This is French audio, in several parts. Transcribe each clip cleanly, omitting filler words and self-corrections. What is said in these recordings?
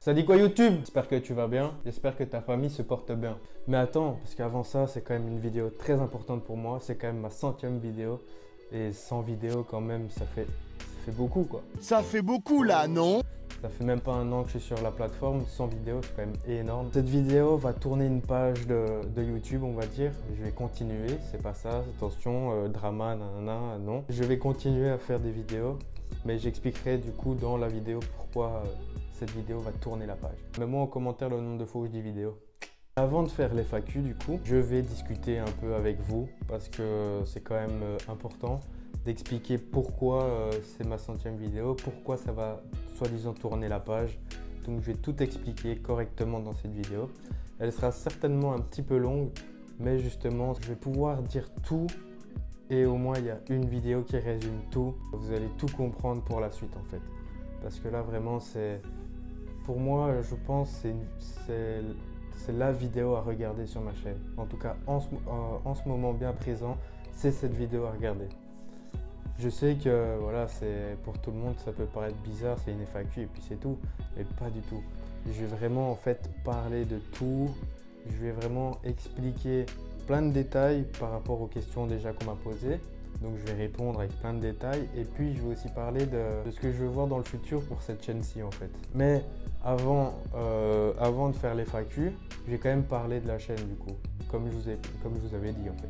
Ça dit quoi YouTube? J'espère que tu vas bien, j'espère que ta famille se porte bien. Mais attends, parce qu'avant ça, c'est quand même une vidéo très importante pour moi, c'est quand même ma 100e vidéo. Et 100 vidéos quand même, ça fait beaucoup quoi. Ça fait beaucoup là, non? Ça fait même pas un an que je suis sur la plateforme, 100 vidéos, c'est quand même énorme. Cette vidéo va tourner une page de YouTube, on va dire. Je vais continuer, c'est pas ça, attention, drama, nanana, non. Je vais continuer à faire des vidéos, mais j'expliquerai du coup dans la vidéo pourquoi cette vidéo va tourner la page. Mets-moi en commentaire le nombre de fois où je dis vidéo. Avant de faire l'FAQ du coup, je vais discuter un peu avec vous parce que c'est quand même important d'expliquer pourquoi c'est ma 100e vidéo, pourquoi ça va soi-disant tourner la page. Donc je vais tout expliquer correctement dans cette vidéo. Elle sera certainement un petit peu longue, mais justement je vais pouvoir dire tout et au moins il y a une vidéo qui résume tout. Vous allez tout comprendre pour la suite en fait. Parce que là vraiment c'est, pour moi je pense c'est la vidéo à regarder sur ma chaîne. En tout cas en ce moment bien présent, c'est cette vidéo à regarder. Je sais que voilà, c'est pour tout le monde, ça peut paraître bizarre, c'est une FAQ et puis c'est tout, mais pas du tout. Je vais vraiment en fait parler de tout, je vais vraiment expliquer plein de détails par rapport aux questions déjà qu'on m'a posées. Donc je vais répondre avec plein de détails et puis je vais aussi parler de ce que je veux voir dans le futur pour cette chaîne-ci en fait. Mais avant de faire les FAQ, je vais quand même parler de la chaîne du coup, comme je vous avais dit en fait.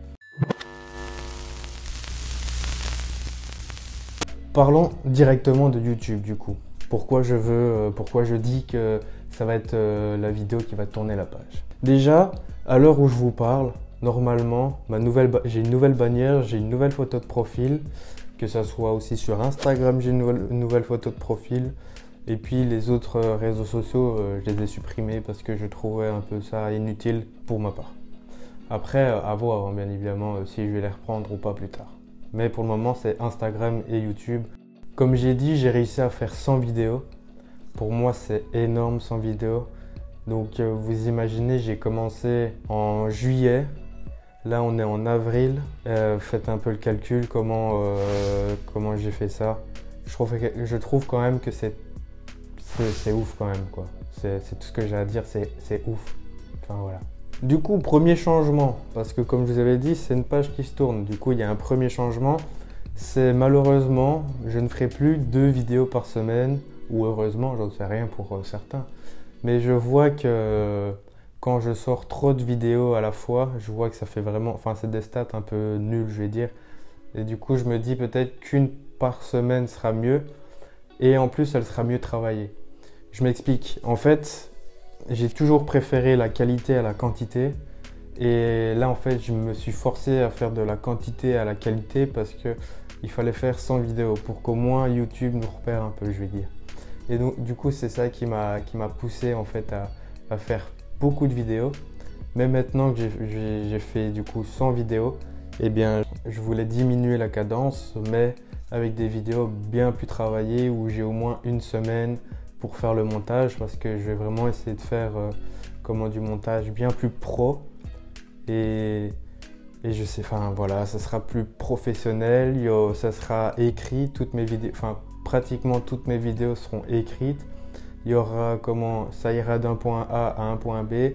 Parlons directement de YouTube du coup. Pourquoi je dis que ça va être la vidéo qui va tourner la page. Déjà, à l'heure où je vous parle, normalement, j'ai une nouvelle bannière, j'ai une nouvelle photo de profil, que ça soit aussi sur Instagram, j'ai une nouvelle photo de profil. Et puis les autres réseaux sociaux, je les ai supprimés parce que je trouvais un peu ça inutile pour ma part. Après, à voir hein, bien évidemment si je vais les reprendre ou pas plus tard. Mais pour le moment, c'est Instagram et YouTube. Comme j'ai dit, j'ai réussi à faire 100 vidéos. Pour moi, c'est énorme 100 vidéos. Donc vous imaginez, j'ai commencé en juillet. Là, on est en avril. Faites un peu le calcul, comment j'ai fait ça. Je trouve quand même que c'est ouf quand même, quoi. C'est tout ce que j'ai à dire, c'est ouf. Enfin voilà. Du coup, premier changement, parce que comme je vous avais dit, c'est une page qui se tourne. Du coup, il y a un premier changement. C'est malheureusement, je ne ferai plus 2 vidéos par semaine. Ou heureusement, j'en sais rien pour certains. Mais je vois que quand je sors trop de vidéos à la fois, je vois que ça fait vraiment... Enfin, c'est des stats un peu nuls, je vais dire. Et du coup, je me dis peut-être qu'une par semaine sera mieux. Et en plus, elle sera mieux travaillée. Je m'explique. En fait, j'ai toujours préféré la qualité à la quantité. Et là, en fait, je me suis forcé à faire de la quantité à la qualité parce qu'il fallait faire 100 vidéos pour qu'au moins YouTube nous repère un peu, je vais dire. Et donc, du coup, c'est ça qui m'a poussé en fait à faire beaucoup de vidéos. Mais maintenant que j'ai fait du coup 100 vidéos, eh bien, je voulais diminuer la cadence, mais avec des vidéos bien plus travaillées où j'ai au moins une semaine pour faire le montage parce que je vais vraiment essayer de faire du montage bien plus pro et je sais, enfin voilà, ça sera plus professionnel, ça sera écrit, toutes mes vidéos, enfin pratiquement toutes mes vidéos seront écrites. Il y aura ça ira d'un point A à un point B,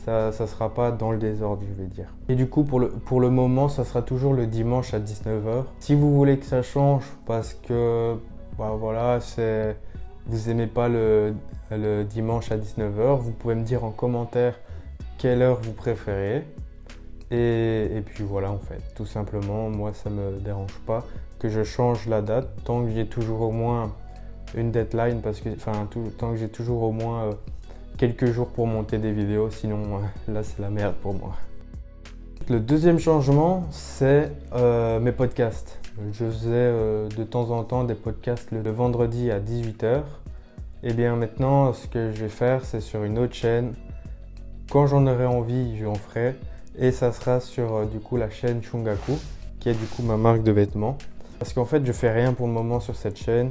ça sera pas dans le désordre, je vais dire. Et du coup, pour le moment, ça sera toujours le dimanche à 19 h. Si vous voulez que ça change parce que bah voilà, vous aimez pas le dimanche à 19 h, vous pouvez me dire en commentaire quelle heure vous préférez. Et puis voilà en fait, tout simplement, moi ça me dérange pas que je change la date tant que j'ai toujours au moins une deadline, parce que tant que j'ai toujours au moins quelques jours pour monter des vidéos, sinon là c'est la merde pour moi. Le deuxième changement, c'est mes podcasts. Je faisais de temps en temps des podcasts le vendredi à 18 h. Et bien maintenant, ce que je vais faire, c'est sur une autre chaîne. Quand j'en aurai envie, j'en ferai. Et ça sera sur du coup la chaîne Shungaku, qui est du coup ma marque de vêtements. Parce qu'en fait, je fais rien pour le moment sur cette chaîne.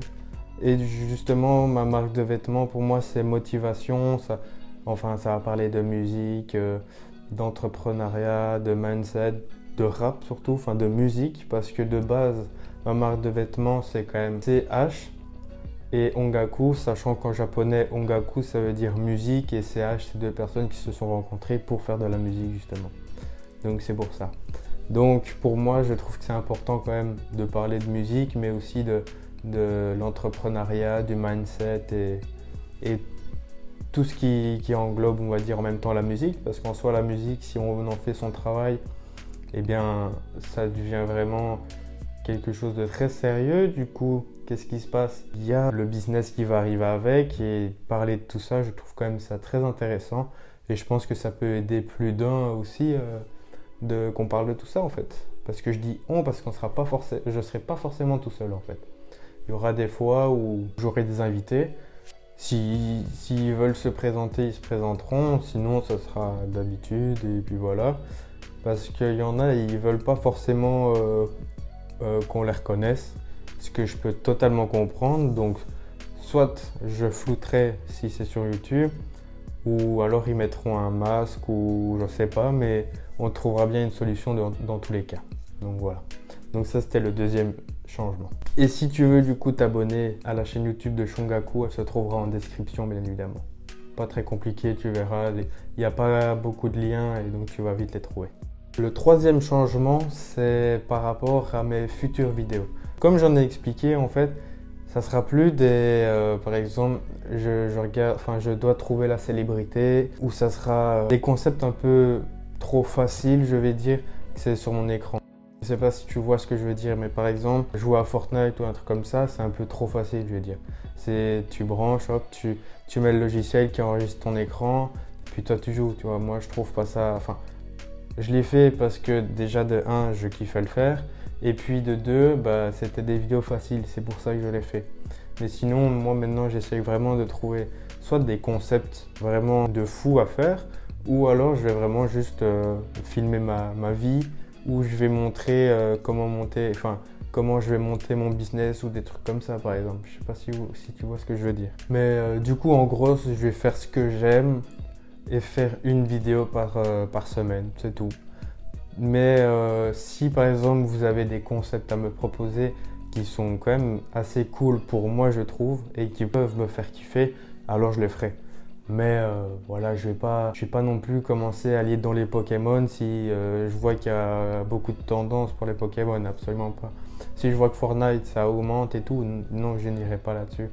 Et justement, ma marque de vêtements, pour moi, c'est motivation. Ça va parler de musique, d'entrepreneuriat, de mindset, de rap surtout, de musique. Parce que de base, ma marque de vêtements, c'est quand même CH. et ongaku, sachant qu'en japonais, ongaku, ça veut dire musique et CH, c'est deux personnes qui se sont rencontrées pour faire de la musique justement. Donc c'est pour ça. Donc pour moi, je trouve que c'est important quand même de parler de musique, mais aussi de l'entrepreneuriat, du mindset et tout ce qui englobe, on va dire, en même temps la musique. Parce qu'en soi, la musique, si on en fait son travail, eh bien, ça devient vraiment quelque chose de très sérieux. Du coup, qu'est-ce qui se passe? Il y a le business qui va arriver avec et parler de tout ça, je trouve quand même ça très intéressant. Et je pense que ça peut aider plus d'un aussi qu'on parle de tout ça en fait. Parce que je dis on parce je ne serai pas forcément tout seul en fait. Il y aura des fois où j'aurai des invités. S'ils veulent se présenter, ils se présenteront. Sinon, ça sera d'habitude et puis voilà. Parce qu'il y en a, ils ne veulent pas forcément qu'on les reconnaisse. Ce que je peux totalement comprendre. Donc, soit je flouterai si c'est sur YouTube, ou alors ils mettront un masque ou je sais pas, mais on trouvera bien une solution dans tous les cas. Donc voilà. Donc ça c'était le deuxième changement. Et si tu veux du coup t'abonner à la chaîne YouTube de Shongaku, elle se trouvera en description bien évidemment. Pas très compliqué, tu verras, il n'y a pas beaucoup de liens et donc tu vas vite les trouver. Le troisième changement, c'est par rapport à mes futures vidéos. Comme j'en ai expliqué en fait, ça sera plus par exemple, je dois trouver la célébrité, ou ça sera des concepts un peu trop faciles, je vais dire, que c'est sur mon écran. Je sais pas si tu vois ce que je veux dire, mais par exemple, jouer à Fortnite ou un truc comme ça, c'est un peu trop facile, je veux dire. Tu branches, hop, tu mets le logiciel qui enregistre ton écran, puis toi tu joues, tu vois. Moi, je trouve pas ça... Enfin, je l'ai fait parce que déjà de 1, je kiffais le faire. Et puis de 2, bah, c'était des vidéos faciles, c'est pour ça que je l'ai fait. Mais sinon, moi maintenant, j'essaye vraiment de trouver soit des concepts vraiment de fou à faire, ou alors je vais vraiment juste filmer ma vie, où je vais montrer comment je vais monter mon business ou des trucs comme ça par exemple. Je sais pas si tu vois ce que je veux dire. Mais du coup, en gros, je vais faire ce que j'aime et faire une vidéo par semaine, c'est tout. Mais si par exemple vous avez des concepts à me proposer qui sont quand même assez cool pour moi je trouve et qui peuvent me faire kiffer, alors je les ferai. Mais voilà, je vais pas non plus commencer à aller dans les Pokémon si je vois qu'il y a beaucoup de tendances pour les Pokémon, absolument pas. Si je vois que Fortnite ça augmente et tout, non, je n'irai pas là-dessus.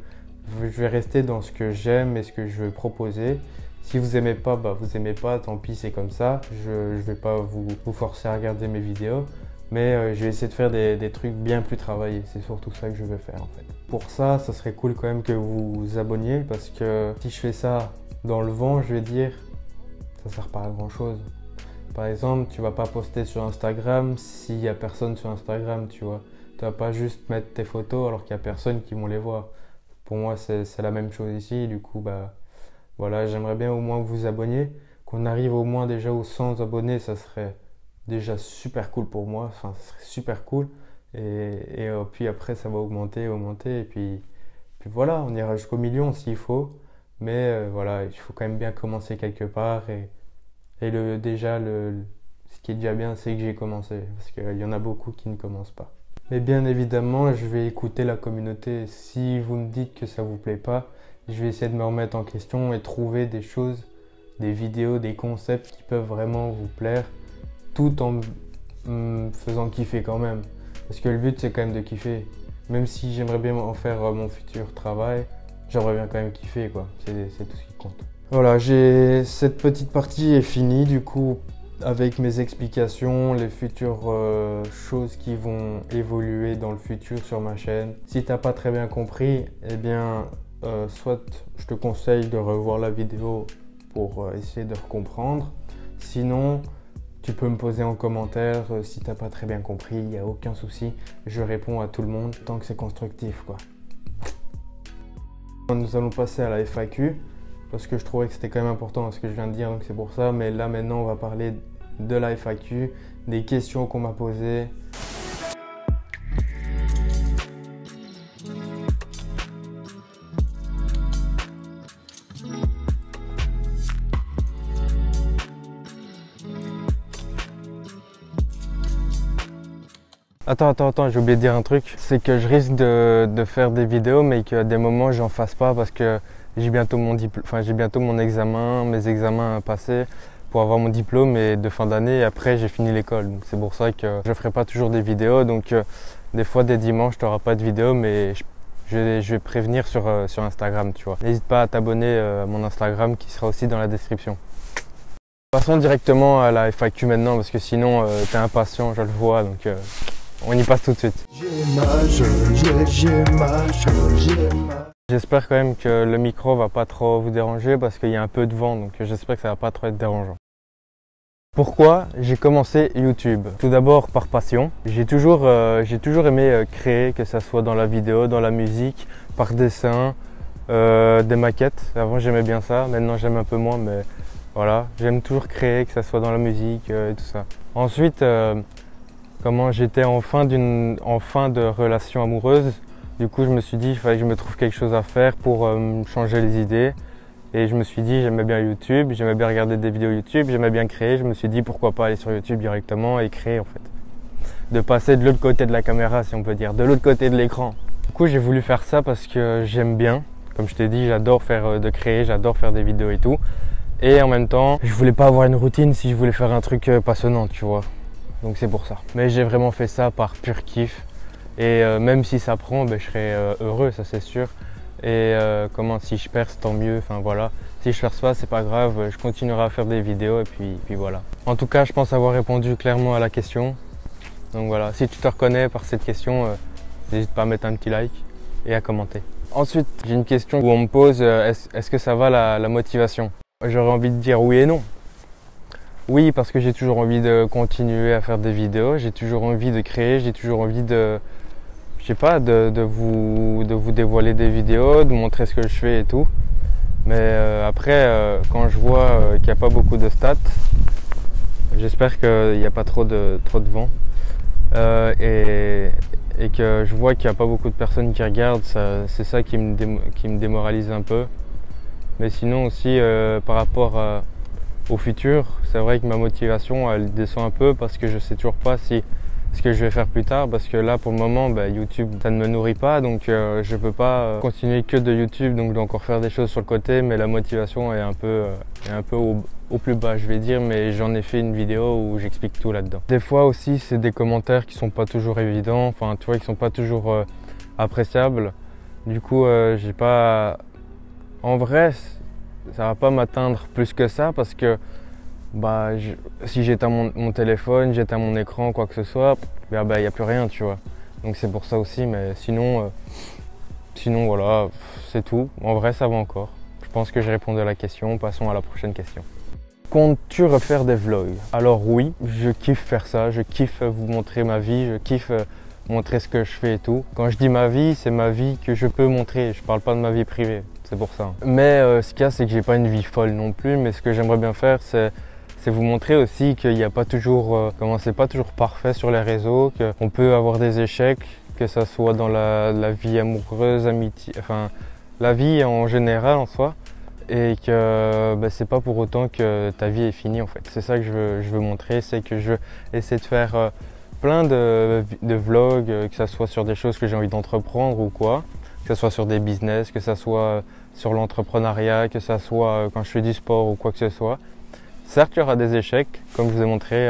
Je vais rester dans ce que j'aime et ce que je veux proposer. Si vous aimez pas, bah vous aimez pas, tant pis, c'est comme ça. Je vais pas vous forcer à regarder mes vidéos, mais je vais essayer de faire des trucs bien plus travaillés. C'est surtout ça que je veux faire en fait. Pour ça, ça serait cool quand même que vous vous abonniez, parce que si je fais ça dans le vent, je vais dire, ça sert pas à grand chose. Par exemple, tu vas pas poster sur Instagram s'il y a personne sur Instagram, tu vois. Tu vas pas juste mettre tes photos alors qu'il y a personne qui vont les voir. Pour moi, c'est la même chose ici. Du coup, bah voilà, j'aimerais bien au moins que vous vous abonniez, qu'on arrive au moins déjà aux 100 abonnés, ça serait déjà super cool pour moi. Enfin, ça serait super cool. Et puis après, ça va augmenter, et puis voilà, on ira jusqu'au million s'il faut. Mais voilà, il faut quand même bien commencer quelque part. Et ce qui est déjà bien, c'est que j'ai commencé. Parce qu'il y en a beaucoup qui ne commencent pas. Mais bien évidemment, je vais écouter la communauté. Si vous me dites que ça vous plaît pas, je vais essayer de me remettre en question et trouver des choses, des vidéos, des concepts qui peuvent vraiment vous plaire, tout en me faisant kiffer quand même. Parce que le but, c'est quand même de kiffer. Même si j'aimerais bien en faire mon futur travail, j'aimerais bien quand même kiffer, quoi. C'est tout ce qui compte. Voilà, cette petite partie est finie, du coup, avec mes explications, les futures choses qui vont évoluer dans le futur sur ma chaîne. Si t'as pas très bien compris, eh bien, soit je te conseille de revoir la vidéo pour essayer de comprendre. Sinon, tu peux me poser en commentaire si t'as pas très bien compris, il n'y a aucun souci. Je réponds à tout le monde tant que c'est constructif, quoi. Nous allons passer à la FAQ parce que je trouvais que c'était quand même important ce que je viens de dire, donc c'est pour ça. Mais là maintenant, on va parler de la FAQ, des questions qu'on m'a posées. Attends, j'ai oublié de dire un truc. C'est que je risque de faire des vidéos, mais qu'à des moments, j'en fasse pas parce que j'ai bientôt mon diplôme, enfin, j'ai bientôt mon examen, mes examens à passer pour avoir mon diplôme et de fin d'année. Et après, j'ai fini l'école. Donc, c'est pour ça que je ferai pas toujours des vidéos. Donc, des fois, des dimanches, tu n'auras pas de vidéo, mais je vais prévenir sur Instagram, tu vois. N'hésite pas à t'abonner à mon Instagram qui sera aussi dans la description. Passons directement à la FAQ maintenant parce que sinon t'es impatient, je le vois, donc on y passe tout de suite. J'espère quand même que le micro va pas trop vous déranger parce qu'il y a un peu de vent, donc j'espère que ça va pas trop être dérangeant. Pourquoi j'ai commencé YouTube? Tout d'abord par passion. J'ai toujours aimé créer, que ce soit dans la vidéo, dans la musique, par dessin, des maquettes. Avant j'aimais bien ça, maintenant j'aime un peu moins, mais voilà, j'aime toujours créer, que ce soit dans la musique et tout ça. Ensuite, comment j'étais en fin de relation amoureuse, du coup je me suis dit qu'il fallait que je me trouve quelque chose à faire pour me changer les idées. Et je me suis dit j'aimais bien YouTube, j'aimais bien regarder des vidéos YouTube, j'aimais bien créer. Je me suis dit pourquoi pas aller sur YouTube directement et créer en fait. De passer de l'autre côté de la caméra si on peut dire, de l'autre côté de l'écran. Du coup j'ai voulu faire ça parce que j'aime bien. Comme je t'ai dit, j'adore créer, j'adore faire des vidéos et tout. Et en même temps, je voulais pas avoir une routine si je voulais faire un truc passionnant, tu vois. Donc c'est pour ça. Mais j'ai vraiment fait ça par pur kiff. Et même si ça prend, ben, je serai heureux, ça c'est sûr. Et si je perce, tant mieux. Enfin voilà. Si je perce pas, c'est pas grave. Je continuerai à faire des vidéos et puis voilà. En tout cas, je pense avoir répondu clairement à la question. Donc voilà. Si tu te reconnais par cette question, n'hésite pas à mettre un petit like et à commenter. Ensuite, j'ai une question où on me pose est-ce que ça va la motivation? J'aurais envie de dire oui et non. Oui, parce que j'ai toujours envie de continuer à faire des vidéos, j'ai toujours envie de créer, j'ai toujours envie de, je sais pas, de vous dévoiler des vidéos, de montrer ce que je fais et tout. Mais après, quand je vois qu'il n'y a pas beaucoup de stats, j'espère qu'il n'y a pas trop de vent et que je vois qu'il n'y a pas beaucoup de personnes qui regardent, c'est ça qui me démoralise un peu. Mais sinon aussi par rapport au futur, c'est vrai que ma motivation elle descend un peu parce que je sais toujours pas ce que je vais faire plus tard parce que là pour le moment YouTube ça ne me nourrit pas donc je peux pas continuer que de YouTube, donc je dois encore faire des choses sur le côté, mais la motivation est un peu au plus bas je vais dire, mais j'en ai fait une vidéo où j'explique tout là-dedans. Des fois aussi c'est des commentaires qui sont pas toujours évidents, enfin tu vois, qui sont pas toujours appréciables, du coup j'ai pas. En vrai, ça va pas m'atteindre plus que ça parce que si j'éteins mon téléphone, j'éteins mon écran, quoi que ce soit, il n'y a plus rien, tu vois. Donc c'est pour ça aussi, mais sinon voilà, c'est tout. En vrai, ça va encore. Je pense que j'ai répondu à la question. Passons à la prochaine question. Comptes-tu refaire des vlogs? Alors oui, je kiffe faire ça, je kiffe vous montrer ma vie, je kiffe montrer ce que je fais et tout. Quand je dis ma vie, c'est ma vie que je peux montrer, je parle pas de ma vie privée. C'est pour ça. Mais ce qu'il y a, c'est que j'ai pas une vie folle non plus. Mais ce que j'aimerais bien faire, c'est vous montrer aussi qu'il n'y a pas toujours, c'est pas toujours parfait sur les réseaux, qu'on peut avoir des échecs, que ça soit dans la vie amoureuse, amitié, enfin la vie en général en soi, et que c'est pas pour autant que ta vie est finie en fait. C'est ça que je veux montrer, c'est que je veux essayer de faire plein de vlogs, que ça soit sur des choses que j'ai envie d'entreprendre ou quoi. Que ce soit sur des business, que ce soit sur l'entrepreneuriat, que ce soit quand je fais du sport ou quoi que ce soit. Certes, il y aura des échecs, comme je vous ai montré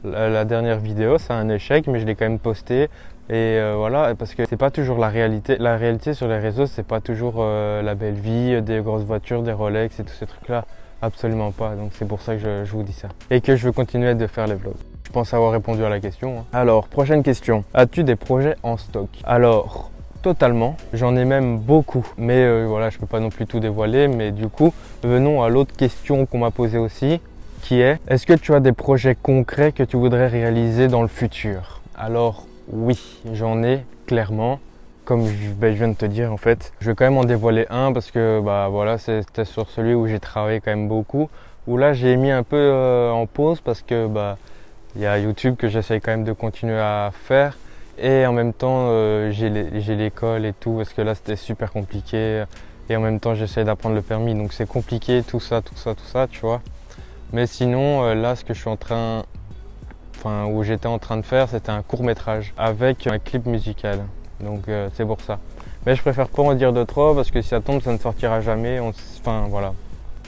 la dernière vidéo, c'est un échec, mais je l'ai quand même posté. Et voilà, parce que c'est pas toujours la réalité. La réalité sur les réseaux, c'est pas toujours la belle vie, des grosses voitures, des Rolex et tous ces trucs-là. Absolument pas, donc c'est pour ça que je vous dis ça. Et que je veux continuer de faire les vlogs. Je pense avoir répondu à la question. Alors, prochaine question. As-tu des projets en stock? Alors, totalement, j'en ai même beaucoup, mais voilà, je peux pas non plus tout dévoiler. Mais du coup, venons à l'autre question qu'on m'a posée aussi, qui est est-ce que tu as des projets concrets que tu voudrais réaliser dans le futur? Alors oui, j'en ai clairement, comme je viens de te dire en fait. Je vais quand même en dévoiler un parce que voilà, c'était sur celui où j'ai travaillé quand même beaucoup, où là j'ai mis un peu en pause parce que il y a YouTube que j'essaye quand même de continuer à faire. Et en même temps, j'ai l'école et tout, parce que là, c'était super compliqué. Et en même temps, j'essaie d'apprendre le permis, donc c'est compliqué, tout ça, tu vois. Mais sinon, là, ce que je suis en train où j'étais en train de faire, c'était un court-métrage avec un clip musical. Donc c'est pour ça. Mais je préfère pas en dire de trop parce que si ça tombe, ça ne sortira jamais. Enfin voilà.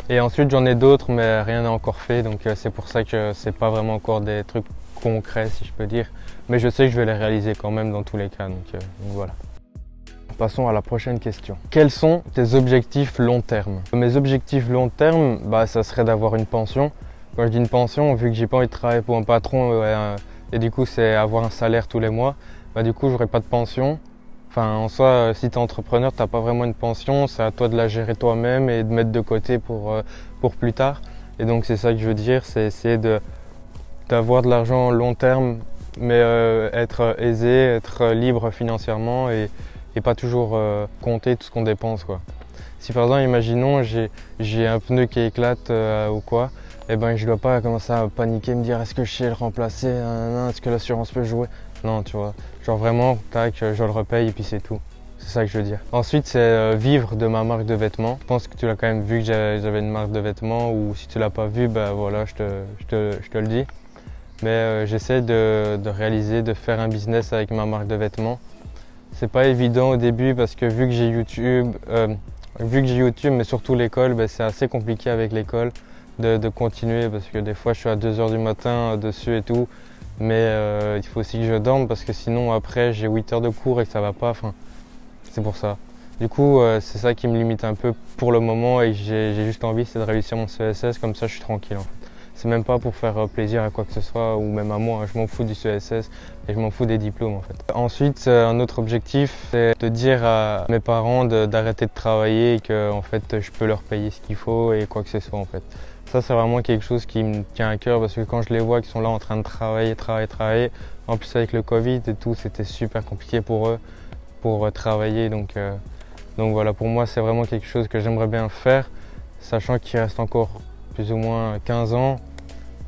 Et ensuite j'en ai d'autres, mais rien n'est encore fait. Donc c'est pour ça que c'est pas vraiment encore des trucs concrets, si je peux dire. Mais je sais que je vais les réaliser quand même dans tous les cas. Donc voilà. Passons à la prochaine question. Quels sont tes objectifs long terme? Mes objectifs long terme, ça serait d'avoir une pension. Quand je dis une pension, vu que j'ai pas envie de travailler pour un patron et du coup c'est avoir un salaire tous les mois, du coup j'aurai pas de pension. Enfin en soi, si tu es entrepreneur, t'as pas vraiment une pension, c'est à toi de la gérer toi-même et de mettre de côté pour plus tard. Et donc c'est ça que je veux dire, c'est essayer d'avoir de l'argent long terme, mais être aisé, être libre financièrement et pas toujours compter tout ce qu'on dépense, quoi. Si par exemple, imaginons, j'ai un pneu qui éclate ou quoi, je ne dois pas commencer à paniquer, me dire est-ce que je sais le remplacer, est-ce que l'assurance peut jouer? Non, tu vois, genre vraiment, tac, je le repaye et puis c'est tout. C'est ça que je veux dire. Ensuite, c'est vivre de ma marque de vêtements. Je pense que tu l'as quand même vu que j'avais une marque de vêtements, ou si tu l'as pas vu, voilà, je te le dis. Mais j'essaie de réaliser, de faire un business avec ma marque de vêtements. C'est pas évident au début parce que vu que j'ai YouTube, mais surtout l'école, c'est assez compliqué avec l'école de continuer parce que des fois je suis à 2 h du matin dessus et tout. Mais il faut aussi que je dorme parce que sinon après j'ai 8 heures de cours et que ça va pas. Enfin, c'est pour ça. Du coup, c'est ça qui me limite un peu pour le moment et j'ai juste envie, c'est de réussir mon CSS, comme ça je suis tranquille en fait. C'est même pas pour faire plaisir à quoi que ce soit ou même à moi, hein. Je m'en fous du CSS et je m'en fous des diplômes en fait. Ensuite, un autre objectif, c'est de dire à mes parents d'arrêter de travailler et que en fait je peux leur payer ce qu'il faut et quoi que ce soit en fait. Ça c'est vraiment quelque chose qui me tient à cœur parce que quand je les vois qui sont là en train de travailler, en plus avec le Covid et tout, c'était super compliqué pour eux pour travailler donc voilà, pour moi c'est vraiment quelque chose que j'aimerais bien faire, sachant qu'il reste encore plus ou moins 15 ans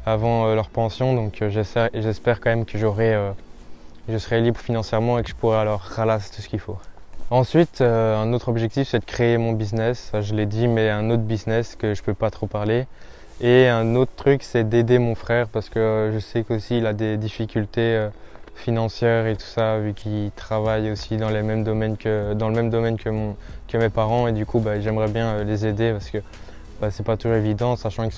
avant leur pension, donc j'espère quand même que je serai libre financièrement et que je pourrai alors ralasser tout ce qu'il faut. Ensuite, un autre objectif, c'est de créer mon business, ça je l'ai dit, mais un autre business que je peux pas trop parler. Et un autre truc, c'est d'aider mon frère parce que je sais qu'aussi il a des difficultés financières et tout ça, vu qu'il travaille aussi dans le même domaine que mes parents, et du coup j'aimerais bien les aider parce que c'est pas toujours évident, sachant qu'ils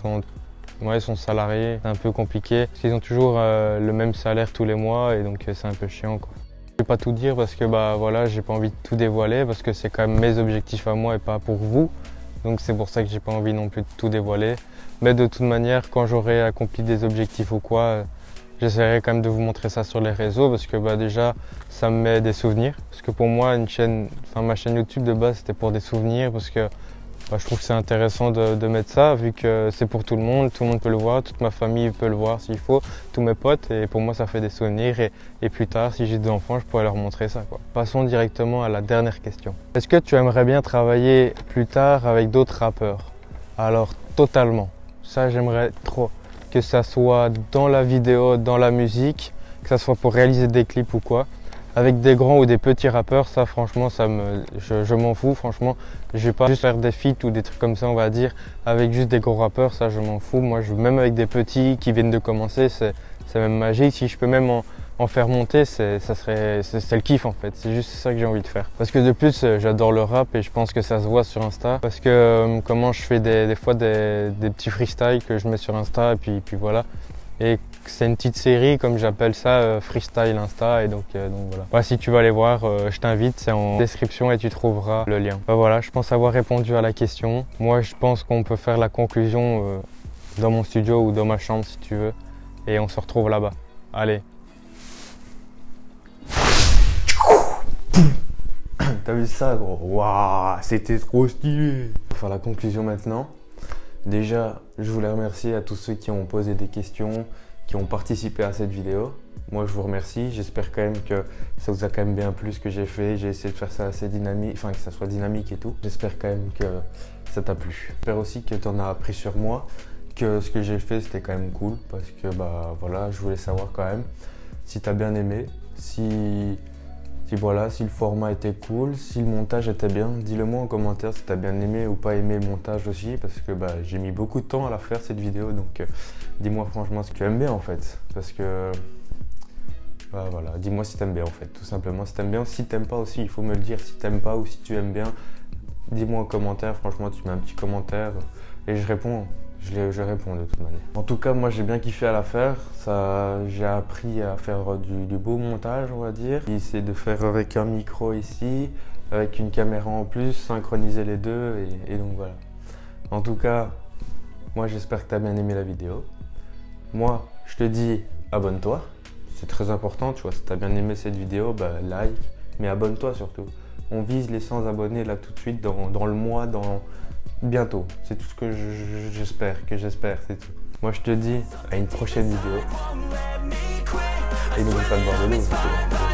sont salariés, c'est un peu compliqué parce qu'ils ont toujours le même salaire tous les mois et donc c'est un peu chiant, quoi. Je vais pas tout dire parce que voilà, j'ai pas envie de tout dévoiler parce que c'est quand même mes objectifs à moi et pas pour vous. Donc c'est pour ça que j'ai pas envie non plus de tout dévoiler. Mais de toute manière, quand j'aurai accompli des objectifs ou quoi, j'essaierai quand même de vous montrer ça sur les réseaux parce que déjà ça me met des souvenirs. Parce que pour moi, ma chaîne YouTube de base c'était pour des souvenirs parce que je trouve que c'est intéressant de mettre ça vu que c'est pour tout le monde peut le voir, toute ma famille peut le voir s'il faut, tous mes potes, et pour moi ça fait des souvenirs et plus tard si j'ai des enfants je pourrais leur montrer ça, quoi. Passons directement à la dernière question. Est-ce que tu aimerais bien travailler plus tard avec d'autres rappeurs? Alors totalement, ça j'aimerais trop, que ça soit dans la vidéo, dans la musique, que ça soit pour réaliser des clips ou quoi. Avec des grands ou des petits rappeurs, ça franchement, je m'en fous, franchement. Je vais pas juste faire des feats ou des trucs comme ça, on va dire, avec juste des gros rappeurs, ça je m'en fous. Moi, même avec des petits qui viennent de commencer, c'est même magique. Si je peux même en faire monter, c'est le kiff en fait. C'est juste ça que j'ai envie de faire. Parce que de plus, j'adore le rap et je pense que ça se voit sur Insta. Parce que comment je fais des fois des petits freestyles que je mets sur Insta et puis voilà. Et c'est une petite série, comme j'appelle ça, Freestyle Insta, et donc voilà. Si tu vas aller voir, je t'invite, c'est en description et tu trouveras le lien. Voilà, je pense avoir répondu à la question. Moi, je pense qu'on peut faire la conclusion dans mon studio ou dans ma chambre si tu veux, et on se retrouve là-bas. Allez. T'as vu ça, gros? Waouh, c'était trop stylé. On va faire la conclusion maintenant. Déjà, je voulais remercier à tous ceux qui ont posé des questions, qui ont participé à cette vidéo. Moi, je vous remercie. J'espère quand même que ça vous a quand même bien plu ce que j'ai fait. J'ai essayé de faire ça assez dynamique, enfin que ça soit dynamique et tout. J'espère quand même que ça t'a plu. J'espère aussi que tu en as appris sur moi, que ce que j'ai fait, c'était quand même cool parce que voilà, je voulais savoir quand même si tu as bien aimé, si Si voilà, si le format était cool, si le montage était bien, dis-le moi en commentaire si t'as bien aimé ou pas aimé le montage aussi, parce que j'ai mis beaucoup de temps à la faire cette vidéo, donc dis-moi franchement si tu aimes bien en fait, parce que voilà, dis-moi si t'aimes bien en fait, tout simplement si t'aimes bien, si t'aimes pas aussi, il faut me le dire si t'aimes pas ou si tu aimes bien, dis-moi en commentaire, franchement tu mets un petit commentaire et je réponds. Je réponds de toute manière. En tout cas, moi j'ai bien kiffé à la faire. J'ai appris à faire du beau montage, on va dire. C'est de faire avec un micro ici, avec une caméra en plus, synchroniser les deux et donc voilà. En tout cas, moi j'espère que tu as bien aimé la vidéo. Moi, je te dis abonne-toi. C'est très important, tu vois. Si tu as bien aimé cette vidéo, like, mais abonne-toi surtout. On vise les 100 abonnés là tout de suite dans le mois, bientôt, c'est tout ce que j'espère, c'est tout. Moi je te dis à une prochaine vidéo et n'oublie pas de boire de l'eau.